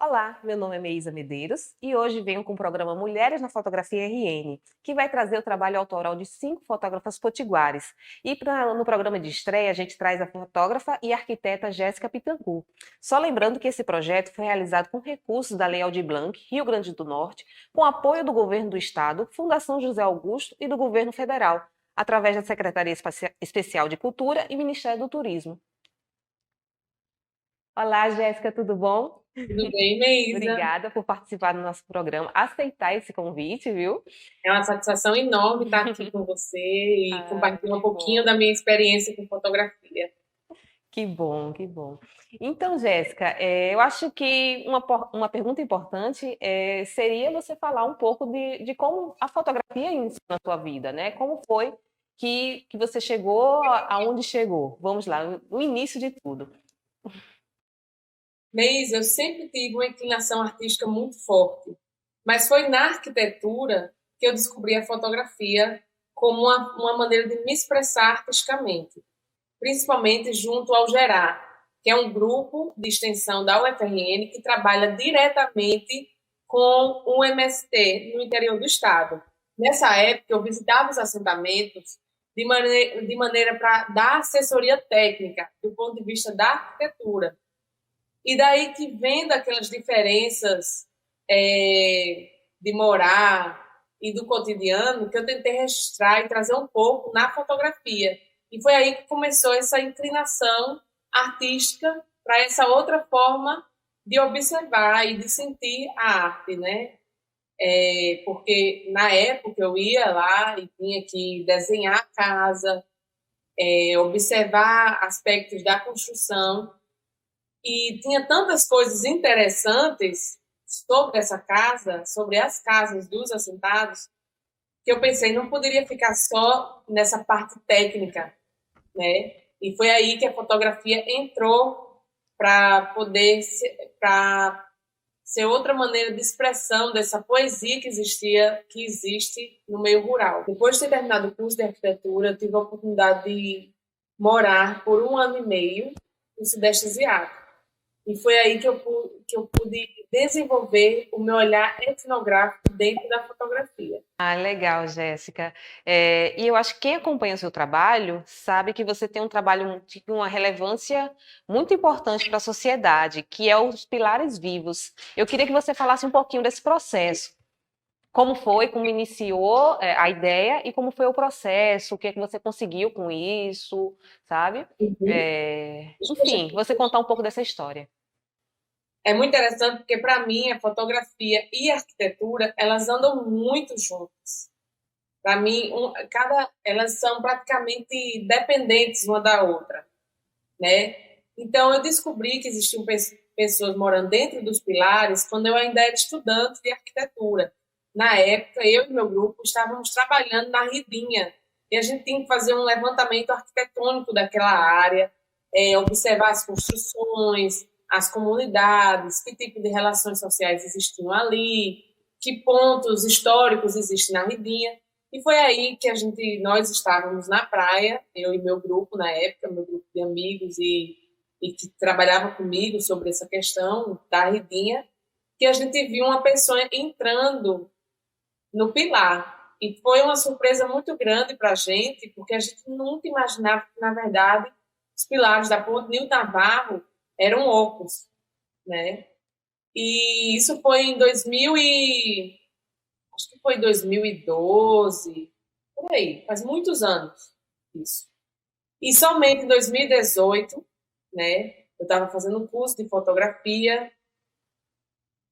Olá, meu nome é Meisa Medeiros e hoje venho com o programa Mulheres na Fotografia RN, que vai trazer o trabalho autoral de 5 fotógrafas potiguares. No programa de estreia, a gente traz a fotógrafa e arquiteta Jéssica Pittencourt. Só lembrando que esse projeto foi realizado com recursos da Lei Aldir Blanc, Rio Grande do Norte, com apoio do Governo do Estado, Fundação José Augusto e do Governo Federal, através da Secretaria Especial de Cultura e Ministério do Turismo. Olá, Jéssica, tudo bom? Tudo bem, Meisa? Obrigada por participar do nosso programa, aceitar esse convite, viu? É uma satisfação enorme estar aqui com você e Ah, compartilhar um que pouquinho bom, da minha experiência com fotografia. que bom, que bom. Então, Jéssica, eu acho que uma pergunta importante seria você falar um pouco de como a fotografia iniciou na sua vida, né? Como foi que você chegou aonde chegou? Vamos lá, o início de tudo. Meisa, eu sempre tive uma inclinação artística muito forte, mas foi na arquitetura que eu descobri a fotografia como uma maneira de me expressar artisticamente, principalmente junto ao Gerar, que é um grupo de extensão da UFRN que trabalha diretamente com o MST no interior do estado. Nessa época, eu visitava os assentamentos de maneira para dar assessoria técnica do ponto de vista da arquitetura. E daí que vendo aquelas diferenças de morar e do cotidiano, que eu tentei registrar e trazer um pouco na fotografia. E foi aí que começou essa inclinação artística para essa outra forma de observar e de sentir a arte, né? Porque na época eu ia lá e tinha que desenhar a casa, observar aspectos da construção, e tinha tantas coisas interessantes sobre essa casa, sobre as casas dos assentados, que eu pensei, não poderia ficar só nessa parte técnica, né? E foi aí que a fotografia entrou para poder para ser outra maneira de expressão dessa poesia que existe no meio rural. Depois de ter terminado o curso de arquitetura, eu tive a oportunidade de morar por 1 ano e meio no Sudeste Asiático. E foi aí que eu pude desenvolver o meu olhar etnográfico dentro da fotografia. Ah, legal, Jéssica. E eu acho que quem acompanha o seu trabalho sabe que você tem um trabalho de uma relevância muito importante para a sociedade, que é os pilares vivos. Eu queria que você falasse um pouquinho desse processo. Como foi, como iniciou, a ideia e como foi o processo, o que é que você conseguiu com isso, sabe? Uhum. Enfim, você contar um pouco dessa história. É muito interessante porque, para mim, a fotografia e a arquitetura, elas andam muito juntas. Para mim, elas são praticamente dependentes uma da outra, né? Então, eu descobri que existiam pessoas morando dentro dos pilares quando eu ainda era estudante de arquitetura. Na época, eu e meu grupo estávamos trabalhando na Ridinha e a gente tinha que fazer um levantamento arquitetônico daquela área, observar as construções, as comunidades, que tipo de relações sociais existiam ali, que pontos históricos existem na Ridinha. E foi aí que nós estávamos na praia, eu e meu grupo na época, meu grupo de amigos e que trabalhava comigo sobre essa questão da Ridinha, que a gente viu uma pessoa entrando no pilar. E foi uma surpresa muito grande para a gente, porque a gente nunca imaginava que, na verdade, os pilares da Ponte Nilo Navarro eram ocos, né? E isso foi em 2000 acho que foi 2012, por aí, faz muitos anos isso. E somente em 2018, né, eu estava fazendo um curso de fotografia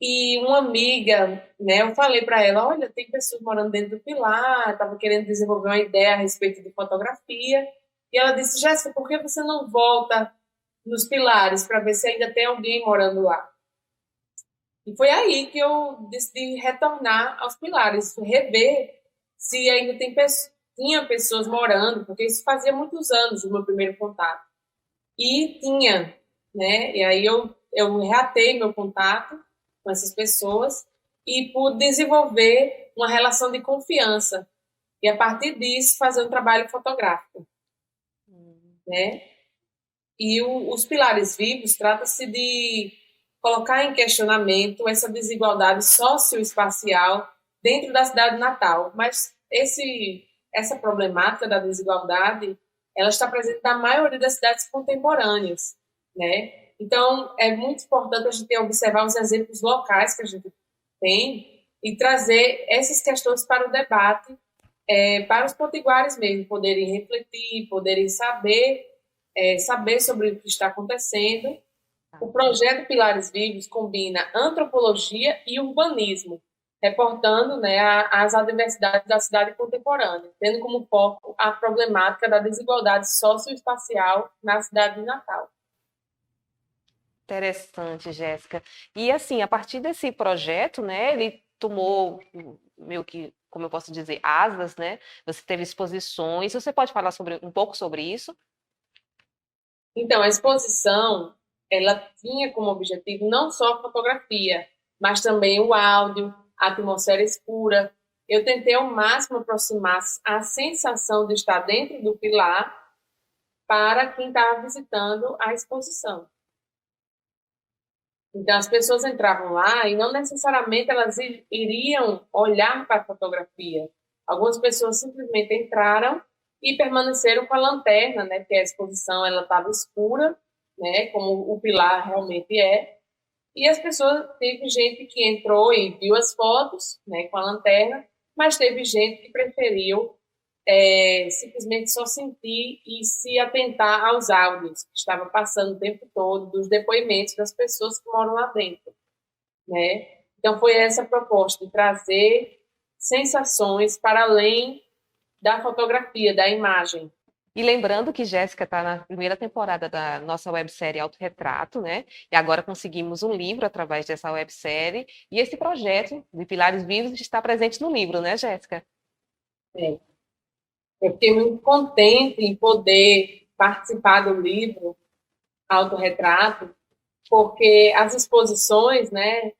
e uma amiga, né, eu falei para ela, olha, tem pessoas morando dentro do Pilar, estava querendo desenvolver uma ideia a respeito de fotografia, e ela disse, Jéssica, por que você não volta nos Pilares para ver se ainda tem alguém morando lá? E foi aí que eu decidi retornar aos Pilares, rever se ainda tinha pessoas morando, porque isso fazia muitos anos do meu primeiro contato. E tinha, né? E aí eu reatei meu contato com essas pessoas e pude desenvolver uma relação de confiança. E a partir disso fazer um trabalho fotográfico, Hum. né? E os pilares vivos trata-se de colocar em questionamento essa desigualdade socioespacial dentro da cidade natal. Mas essa problemática da desigualdade, ela está presente na maioria das cidades contemporâneas, né? Então, é muito importante a gente observar os exemplos locais que a gente tem e trazer essas questões para o debate, para os potiguares mesmo, poderem refletir, poderem saber sobre o que está acontecendo. O projeto Pilares Vivos combina antropologia e urbanismo, reportando, né, as adversidades da cidade contemporânea, tendo como foco a problemática da desigualdade socioespacial na cidade de Natal. Interessante, Jéssica. E assim, a partir desse projeto, né, ele tomou meio que, como eu posso dizer, asas, né? Você teve exposições. Você pode falar um pouco sobre isso? Então, a exposição, ela tinha como objetivo não só a fotografia, mas também o áudio, a atmosfera escura. Eu tentei ao máximo aproximar a sensação de estar dentro do pilar para quem estava visitando a exposição. Então, as pessoas entravam lá e não necessariamente elas iriam olhar para a fotografia. Algumas pessoas simplesmente entraram e permaneceram com a lanterna, né? Porque a exposição ela estava escura, né? Como o pilar realmente é. E as pessoas, teve gente que entrou e viu as fotos, né? Com a lanterna, mas teve gente que preferiu simplesmente só sentir e se atentar aos áudios que estava passando o tempo todo, dos depoimentos das pessoas que moram lá dentro, né? Então foi essa a proposta, de trazer sensações para além da fotografia, da imagem. E lembrando que Jéssica está na primeira temporada da nossa websérie Autorretrato, né? E agora conseguimos um livro através dessa websérie. E esse projeto de Pilares Vivos está presente no livro, né, Jéssica? É. Eu fiquei muito contente em poder participar do livro Autorretrato, porque as exposições, né,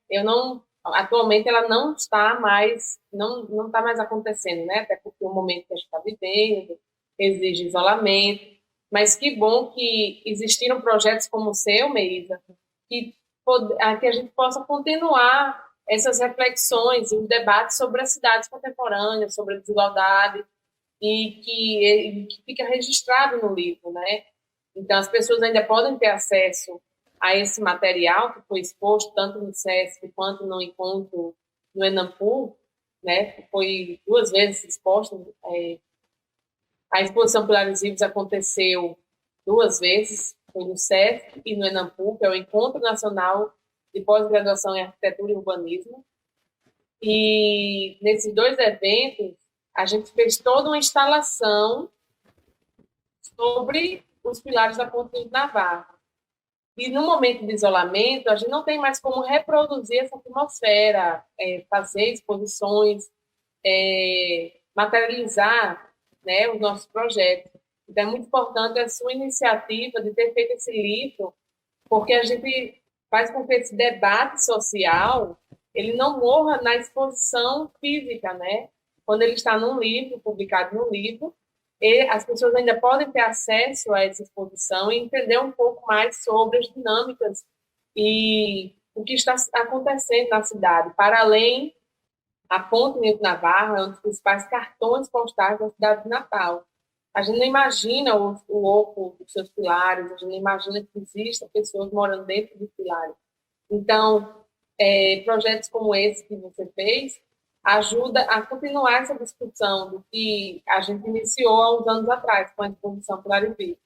atualmente ela não está mais, não está mais acontecendo, né, até porque o momento que a gente está vivendo exige isolamento, mas que bom que existiram projetos como o seu, Meisa, que a gente possa continuar essas reflexões e os debates sobre as cidades contemporâneas, sobre a desigualdade, e que fica registrado no livro, né? Então, as pessoas ainda podem ter acesso a esse material que foi exposto tanto no SESC quanto no encontro no Enampu, né? Que foi 2 vezes exposto. A exposição Pilares Vivos aconteceu 2 vezes, foi no SESC e no Enampu, que é o Encontro Nacional de Pós-Graduação em Arquitetura e Urbanismo. E nesses 2 eventos, a gente fez toda uma instalação sobre os pilares da Ponte de Navarra. E no momento de isolamento, a gente não tem mais como reproduzir essa atmosfera, fazer exposições, materializar, né, os nossos projetos. Então, é muito importante a sua iniciativa de ter feito esse livro, porque a gente faz com que esse debate social ele não morra na exposição física, né? Quando ele está num livro, publicado num livro, e as pessoas ainda podem ter acesso a essa exposição e entender um pouco mais sobre as dinâmicas e o que está acontecendo na cidade. Para além, a Ponte Nilo Navarro é um dos principais cartões postais da cidade de Natal. A gente não imagina o oco dos seus pilares, a gente não imagina que existam pessoas morando dentro dos pilares. Então, projetos como esse que você fez ajuda a continuar essa discussão do que a gente iniciou há uns anos atrás com a exposição Pilares Vivos.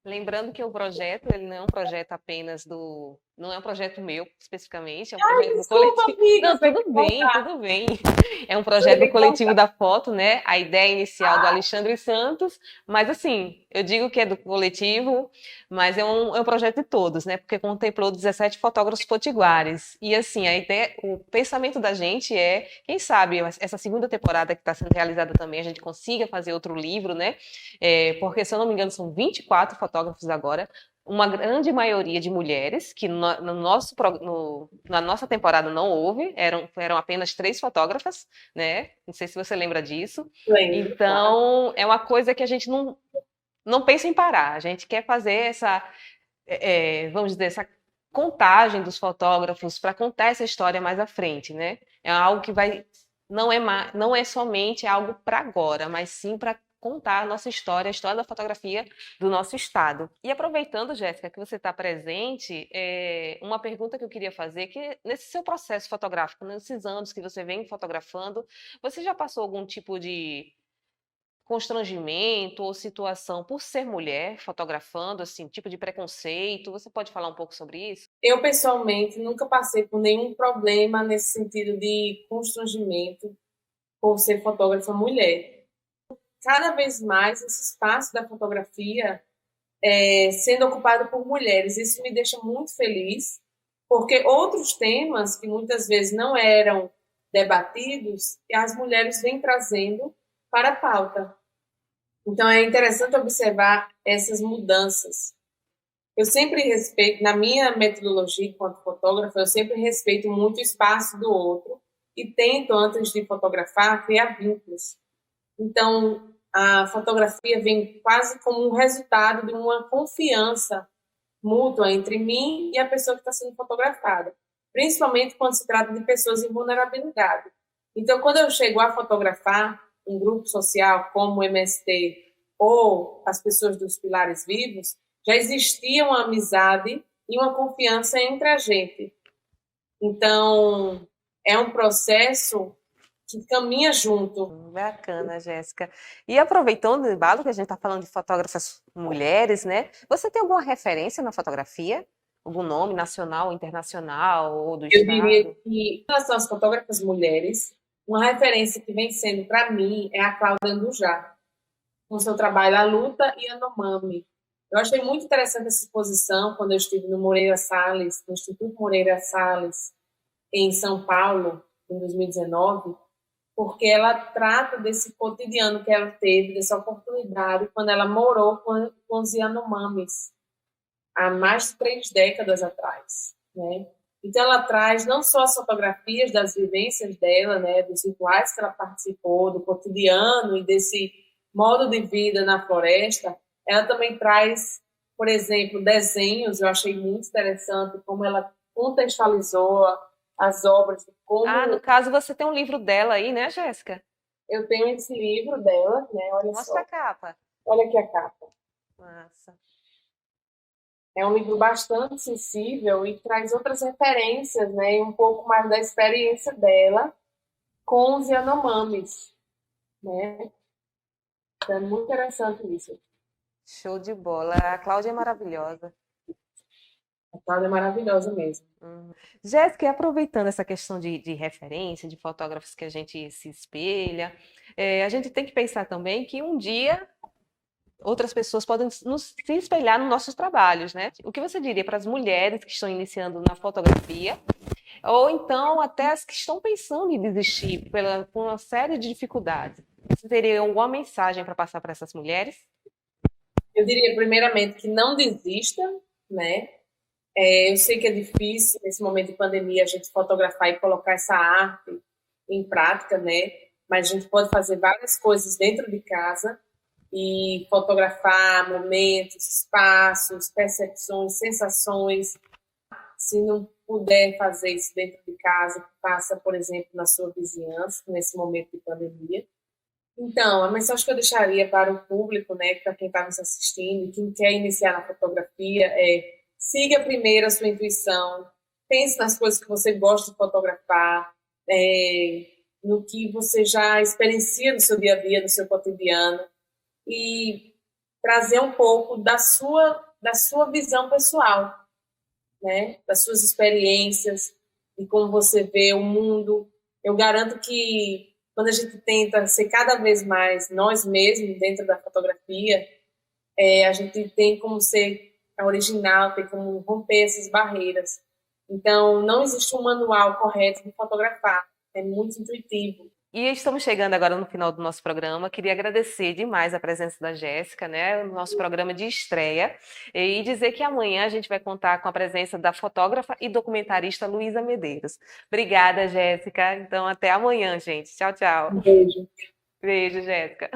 Lembrando que o projeto, ele não é um projeto apenas não é um projeto meu, especificamente, é um projeto do coletivo. Amiga, Não, tudo bem, tudo bem. É um projeto do coletivo da foto, né? A ideia inicial do Alexandre Santos, mas assim, eu digo que é do coletivo, mas é um projeto de todos, né? Porque contemplou 17 fotógrafos potiguares. E assim, a ideia, o pensamento da gente é, quem sabe, essa segunda temporada que está sendo realizada também, a gente consiga fazer outro livro, né? Porque, se eu não me engano, são 24 fotógrafos agora, uma grande maioria de mulheres, que na nossa temporada não houve, eram apenas 3 fotógrafas, né? Não sei se você lembra disso. Lembro, então, é uma coisa que a gente não pensa em parar. A gente quer fazer vamos dizer, contagem dos fotógrafos para contar essa história mais à frente, né? É algo que vai não é somente algo para agora, mas sim para contar a nossa história, a história da fotografia do nosso estado. E aproveitando, Jéssica, que você está presente, uma pergunta que eu queria fazer, que nesse seu processo fotográfico, nesses anos que você vem fotografando, você já passou algum tipo de constrangimento ou situação por ser mulher fotografando, assim, tipo de preconceito? Você pode falar um pouco sobre isso? Eu, pessoalmente, nunca passei por nenhum problema nesse sentido de constrangimento por ser fotógrafa mulher. Cada vez mais esse espaço da fotografia sendo ocupado por mulheres. Isso me deixa muito feliz, porque outros temas que muitas vezes não eram debatidos, as mulheres vêm trazendo para a pauta. Então é interessante observar essas mudanças. Eu sempre respeito, na minha metodologia enquanto fotógrafa, eu sempre respeito muito o espaço do outro e tento, antes de fotografar, criar vínculos. Então, a fotografia vem quase como um resultado de uma confiança mútua entre mim e a pessoa que está sendo fotografada, principalmente quando se trata de pessoas em vulnerabilidade. Então, quando eu chego a fotografar um grupo social como o MST ou as pessoas dos Pilares Vivos, já existia uma amizade e uma confiança entre a gente. Então, é um processo que caminha junto. Bacana, Jéssica. E aproveitando o embalo que a gente está falando de fotógrafas mulheres, né? Você tem alguma referência na fotografia? Algum nome nacional, internacional ou do Eu diria estado? que, em relação às fotógrafas mulheres, uma referência que vem sendo para mim é a Cláudia Andujá, com seu trabalho A Luta e Yanomami. Eu achei muito interessante essa exposição quando eu estive no Moreira Salles, no Instituto Moreira Salles, em São Paulo, em 2019, porque ela trata desse cotidiano que ela teve, dessa oportunidade, quando ela morou com os Yanomamis, há mais de 3 décadas atrás, né? Então ela traz não só as fotografias das vivências dela, né, dos rituais que ela participou, do cotidiano e desse modo de vida na floresta, ela também traz, por exemplo, desenhos. Eu achei muito interessante como ela contextualizou as obras, Ah, no como caso você tem um livro dela aí, né, Jéssica? eu tenho esse livro dela, né? Olha Mostra só, a capa. olha aqui a capa. Massa. É um livro bastante sensível e traz outras referências, né? E um pouco mais da experiência dela com os Yanomamis, né? Então, é muito interessante isso. Show de bola. A Cláudia é maravilhosa. A Cláudia é maravilhosa mesmo. Jéssica, e aproveitando essa questão de referência, de fotógrafos que a gente se espelha, a gente tem que pensar também que um dia outras pessoas podem se espelhar nos nossos trabalhos, né? O que você diria para as mulheres que estão iniciando na fotografia, ou então até as que estão pensando em desistir por uma série de dificuldades? Você teria alguma mensagem para passar para essas mulheres? Eu diria, primeiramente, que não desista, né? Eu sei que é difícil, nesse momento de pandemia, a gente fotografar e colocar essa arte em prática, né? Mas a gente pode fazer várias coisas dentro de casa e fotografar momentos, espaços, percepções, sensações. Se não puder fazer isso dentro de casa, faça, por exemplo, na sua vizinhança, nesse momento de pandemia. Então, a mensagem que eu deixaria para o público, né, para quem está nos assistindo, quem quer iniciar na fotografia, é: siga primeiro a sua intuição, pense nas coisas que você gosta de fotografar, no que você já experiencia no seu dia a dia, no seu cotidiano, e trazer um pouco da sua visão pessoal, né? Das suas experiências, de como você vê o mundo. Eu garanto que quando a gente tenta ser cada vez mais nós mesmos dentro da fotografia, a gente tem como ser original, tem como romper essas barreiras. Então, não existe um manual correto de fotografar, é muito intuitivo. E estamos chegando agora no final do nosso programa. Queria agradecer demais a presença da Jéssica, né, no nosso programa de estreia, e dizer que amanhã a gente vai contar com a presença da fotógrafa e documentarista Luísa Medeiros. Obrigada, Jéssica. Então, até amanhã, gente. Tchau, tchau. Um beijo. Beijo, Jéssica.